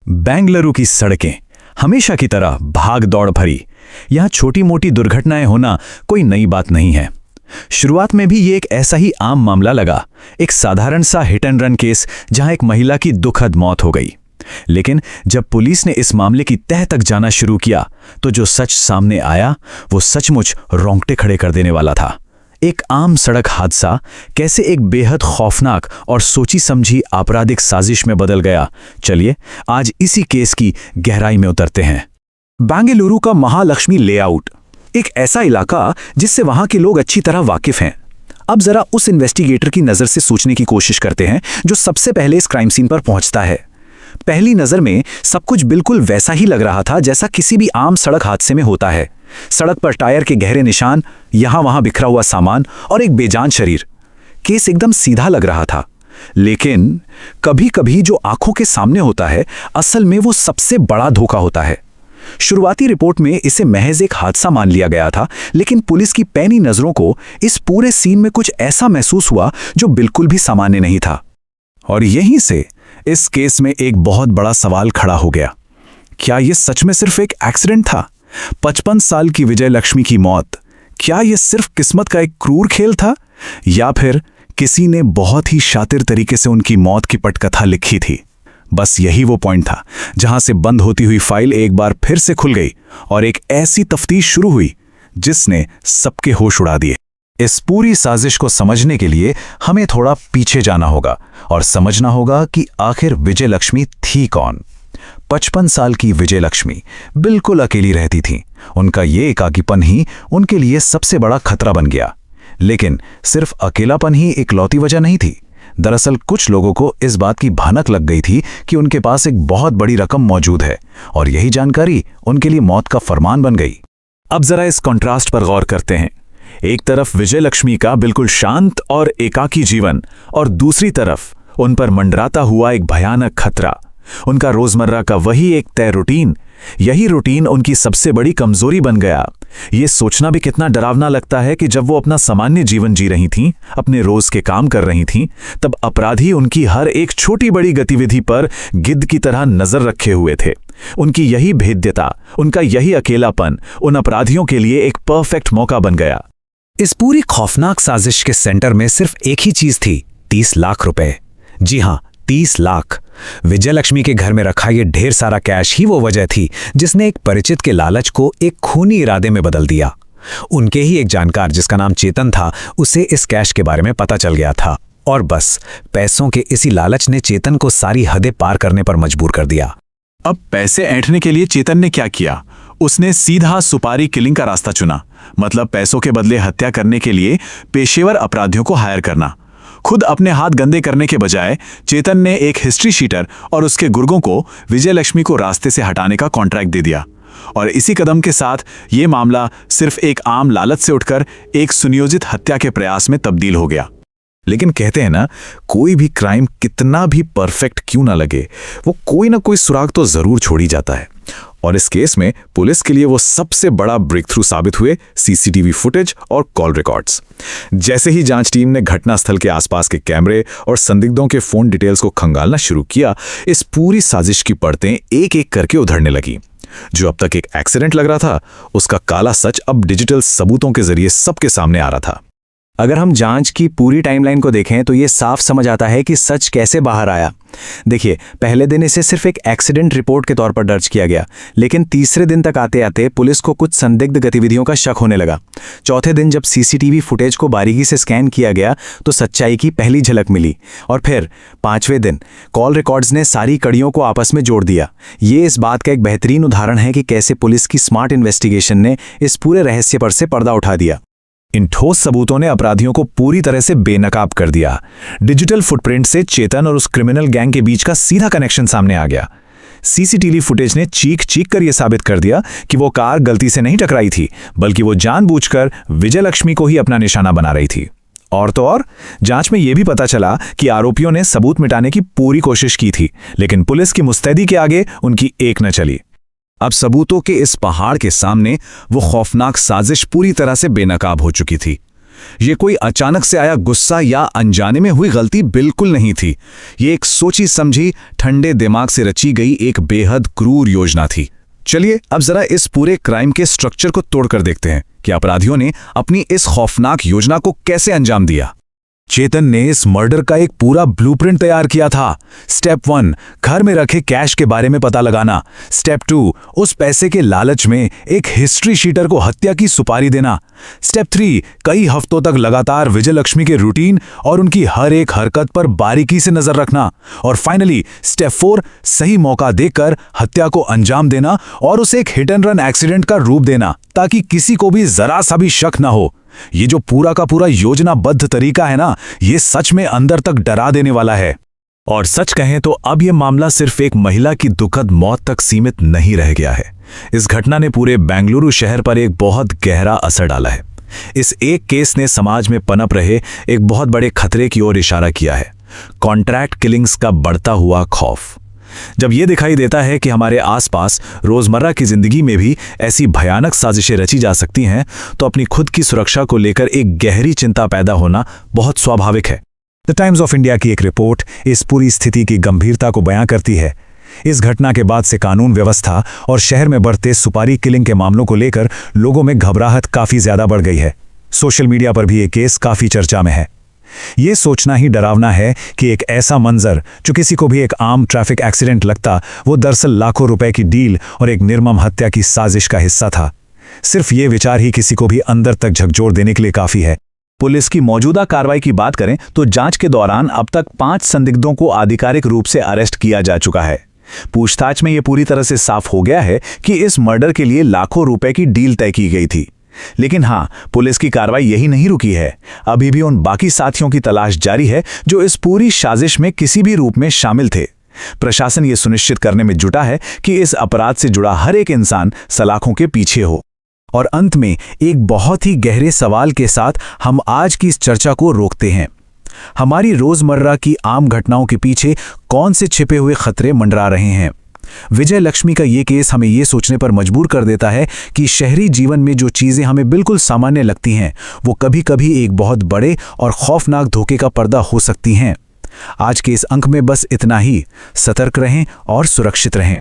बेंगलुरु की सड़कें हमेशा की तरह भाग दौड़ भरी। यहां छोटी मोटी दुर्घटनाएं होना कोई नई बात नहीं है। शुरुआत में भी ये एक ऐसा ही आम मामला लगा, एक साधारण सा हिट एंड रन केस जहां एक महिला की दुखद मौत हो गई। लेकिन जब पुलिस ने इस मामले की तह तक जाना शुरू किया तो जो सच सामने आया वो सचमुच रोंगटे खड़े कर देने वाला था। एक आम सड़क हादसा कैसे एक बेहद खौफनाक और सोची समझी आपराधिक साजिश में बदल गया, चलिए आज इसी केस की गहराई में उतरते हैं। बेंगलुरु का महालक्ष्मी लेआउट एक ऐसा इलाका जिससे वहां के लोग अच्छी तरह वाकिफ हैं। अब जरा उस इन्वेस्टिगेटर की नज़र से सोचने की कोशिश करते हैं जो सबसे पहले इस क्राइम सीन पर पहुंचता है। पहली नज़र में सब कुछ बिल्कुल वैसा ही लग रहा था जैसा किसी भी आम सड़क हादसे में होता है। सड़क पर टायर के गहरे निशान, यहां वहां बिखरा हुआ सामान और एक बेजान शरीर। केस एकदम सीधा लग रहा था, लेकिन कभी कभी जो आंखों के सामने होता है असल में वो सबसे बड़ा धोखा होता है। शुरुआती रिपोर्ट में इसे महज एक हादसा मान लिया गया था, लेकिन पुलिस की पैनी नजरों को इस पूरे सीन में कुछ ऐसा महसूस हुआ जो बिल्कुल भी सामान्य नहीं था। और यहीं से इस केस में एक बहुत बड़ा सवाल खड़ा हो गया। क्या यह सच में सिर्फ एक एक्सीडेंट था? 55 साल की विजय लक्ष्मी की मौत, क्या यह सिर्फ किस्मत का एक क्रूर खेल था, या फिर किसी ने बहुत ही शातिर तरीके से उनकी मौत की पटकथा लिखी थी? बस यही वो पॉइंट था जहां से बंद होती हुई फाइल एक बार फिर से खुल गई और एक ऐसी तफ्तीश शुरू हुई जिसने सबके होश उड़ा दिए। इस पूरी साजिश को समझने के लिए हमें थोड़ा पीछे जाना होगा और समझना होगा कि आखिर विजय लक्ष्मी थी कौन। 55 साल की विजय लक्ष्मी बिल्कुल अकेली रहती थीं। उनका ये एकाकीपन ही उनके लिए सबसे बड़ा खतरा बन गया। लेकिन सिर्फ अकेलापन ही इकलौती वजह नहीं थी। दरअसल कुछ लोगों को इस बात की भनक लग गई थी कि उनके पास एक बहुत बड़ी रकम मौजूद है और यही जानकारी उनके लिए मौत का फरमान बन गई। अब जरा इस कॉन्ट्रास्ट पर गौर करते हैं। एक तरफ विजय लक्ष्मी का बिल्कुल शांत और एकाकी जीवन और दूसरी तरफ उन पर मंडराता हुआ एक भयानक खतरा, उनका रोजमर्रा का वही एक तय रूटीन। यही रूटीन उनकी सबसे बड़ी कमजोरी बन गया। ये सोचना भी कितना डरावना लगता है कि जब वो अपना सामान्य जीवन जी रही थीं, अपने रोज के काम कर रही थीं, तब अपराधी उनकी हर एक छोटी बड़ी गतिविधि पर गिद्ध की तरह नजर रखे हुए थे। उनकी यही भेद्यता, उनका यही अकेलापन उन अपराधियों के लिए एक परफेक्ट मौका बन गया। इस पूरी खौफनाक साजिश के सेंटर में सिर्फ एक ही चीज थी, 30 लाख रुपए। जी हां, 30 लाख। विजय लक्ष्मी के घर में रखा ये ढेर सारा कैश ही वो वजह थी जिसने एक परिचित के लालच को एक खूनी इरादे में बदल दिया। उनके ही एक जानकार जिसका नाम चेतन था, उसे इस कैश के बारे में पता चल गया था और बस पैसों के इसी लालच ने चेतन को सारी हदें पार करने पर मजबूर कर दिया। अब पैसे ऐंठने के लिए चेतन ने क्या किया? उसने सीधा सुपारी किलिंग का रास्ता चुना, मतलब पैसों के बदले हत्या करने के लिए पेशेवर अपराधियों को हायर करना। खुद अपने हाथ गंदे करने के बजाय चेतन ने एक हिस्ट्री शीटर और उसके गुर्गों को विजय लक्ष्मी को रास्ते से हटाने का कॉन्ट्रैक्ट दे दिया। और इसी कदम के साथ ये मामला सिर्फ एक आम लालच से उठकर एक सुनियोजित हत्या के प्रयास में तब्दील हो गया। लेकिन कहते हैं ना, कोई भी क्राइम कितना भी परफेक्ट क्यों ना लगे, वो कोई ना कोई सुराग तो जरूर छोड़ ही जाता है। और इस केस में पुलिस के लिए वो सबसे बड़ा ब्रेक थ्रू साबित हुए सीसीटीवी फुटेज और कॉल रिकॉर्ड्स। जैसे ही जांच टीम ने घटनास्थल के आसपास के कैमरे और संदिग्धों के फोन डिटेल्स को खंगालना शुरू किया, इस पूरी साजिश की परतें एक एक करके उधरने लगी। जो अब तक एक एक्सीडेंट लग रहा था, उसका काला सच अब डिजिटल सबूतों के जरिए सबके सामने आ रहा था। अगर हम जांच की पूरी टाइमलाइन को देखें तो ये साफ समझ आता है कि सच कैसे बाहर आया। देखिए, पहले दिन इसे सिर्फ एक एक्सीडेंट रिपोर्ट के तौर पर दर्ज किया गया, लेकिन तीसरे दिन तक आते आते पुलिस को कुछ संदिग्ध गतिविधियों का शक होने लगा। चौथे दिन जब सीसीटीवी फुटेज को बारीकी से स्कैन किया गया तो सच्चाई की पहली झलक मिली। और फिर 5वें दिन कॉल रिकॉर्ड्स ने सारी कड़ियों को आपस में जोड़ दिया। ये इस बात का एक बेहतरीन उदाहरण है कि कैसे पुलिस की स्मार्ट इन्वेस्टिगेशन ने इस पूरे रहस्य पर से पर्दा उठा दिया। इन ठोस सबूतों ने अपराधियों को पूरी तरह से बेनकाब कर दिया। डिजिटल फुटप्रिंट से चेतन और उस क्रिमिनल गैंग के बीच का सीधा कनेक्शन सामने आ गया। सीसीटीवी फुटेज ने चीख चीख कर यह साबित कर दिया कि वो कार गलती से नहीं टकराई थी, बल्कि वो जानबूझकर विजय लक्ष्मी को ही अपना निशाना बना रही थी। और तो और जांच में यह भी पता चला कि आरोपियों ने सबूत मिटाने की पूरी कोशिश की थी, लेकिन पुलिस की मुस्तैदी के आगे उनकी एक न चली। अब सबूतों के इस पहाड़ के सामने वो खौफनाक साजिश पूरी तरह से बेनकाब हो चुकी थी। ये कोई अचानक से आया गुस्सा या अनजाने में हुई गलती बिल्कुल नहीं थी। ये एक सोची समझी, ठंडे दिमाग से रची गई एक बेहद क्रूर योजना थी। चलिए अब जरा इस पूरे क्राइम के स्ट्रक्चर को तोड़कर देखते हैं कि अपराधियों ने अपनी इस खौफनाक योजना को कैसे अंजाम दिया। चेतन ने इस मर्डर का एक पूरा ब्लूप्रिंट तैयार किया था। स्टेप 1, घर में रखे कैश के बारे में पता लगाना। स्टेप 2, उस पैसे के लालच में एक हिस्ट्री शीटर को हत्या की सुपारी देना। स्टेप 3, कई हफ्तों तक लगातार विजयलक्ष्मी के रूटीन और उनकी हर एक हरकत पर बारीकी से नजर रखना। और फाइनली स्टेप 4, सही मौका देखकर हत्या को अंजाम देना और उसे एक हिट एंड रन एक्सीडेंट का रूप देना, ताकि किसी को भी जरा सा भी शक ना हो। ये जो पूरा का पूरा योजनाबद्ध तरीका है ना, ये सच में अंदर तक डरा देने वाला है। और सच कहें तो अब ये मामला सिर्फ एक महिला की दुखद मौत तक सीमित नहीं रह गया है। इस घटना ने पूरे बेंगलुरु शहर पर एक बहुत गहरा असर डाला है। इस एक केस ने समाज में पनप रहे एक बहुत बड़े खतरे की ओर इशारा किया है, कॉन्ट्रैक्ट किलिंग्स का बढ़ता हुआ खौफ। जब यह दिखाई देता है कि हमारे आसपास रोजमर्रा की जिंदगी में भी ऐसी भयानक साजिशें रची जा सकती हैं, तो अपनी खुद की सुरक्षा को लेकर एक गहरी चिंता पैदा होना बहुत स्वाभाविक है। द टाइम्स ऑफ इंडिया की एक रिपोर्ट इस पूरी स्थिति की गंभीरता को बयां करती है। इस घटना के बाद से कानून व्यवस्था और शहर में बढ़ते सुपारी किलिंग के मामलों को लेकर लोगों में घबराहट काफी ज्यादा बढ़ गई है। सोशल मीडिया पर भी ये केस काफी चर्चा में है। ये सोचना ही डरावना है कि एक ऐसा मंजर जो किसी को भी एक आम ट्रैफिक एक्सीडेंट लगता, वो दरअसल लाखों रुपए की डील और एक निर्मम हत्या की साजिश का हिस्सा था। सिर्फ ये विचार ही किसी को भी अंदर तक झकझोर देने के लिए काफी है। पुलिस की मौजूदा कार्रवाई की बात करें तो जांच के दौरान अब तक 5 संदिग्धों को आधिकारिक रूप से अरेस्ट किया जा चुका है। पूछताछ में यह पूरी तरह से साफ हो गया है कि इस मर्डर के लिए लाखों रुपए की डील तय की गई थी। लेकिन हाँ, पुलिस की कार्रवाई यही नहीं रुकी है। अभी भी उन बाकी साथियों की तलाश जारी है जो इस पूरी साजिश में किसी भी रूप में शामिल थे। प्रशासन ये सुनिश्चित करने में जुटा है कि इस अपराध से जुड़ा हर एक इंसान सलाखों के पीछे हो। और अंत में एक बहुत ही गहरे सवाल के साथ हम आज की इस चर्चा को रोकते हैं। हमारी रोजमर्रा की आम घटनाओं के पीछे कौन से छिपे हुए खतरे मंडरा रहे हैं? विजय लक्ष्मी का ये केस हमें ये सोचने पर मजबूर कर देता है कि शहरी जीवन में जो चीज़ें हमें बिल्कुल सामान्य लगती हैं, वो कभी-कभी एक बहुत बड़े और खौफनाक धोखे का पर्दा हो सकती हैं। आज के इस अंक में बस इतना ही। सतर्क रहें और सुरक्षित रहें।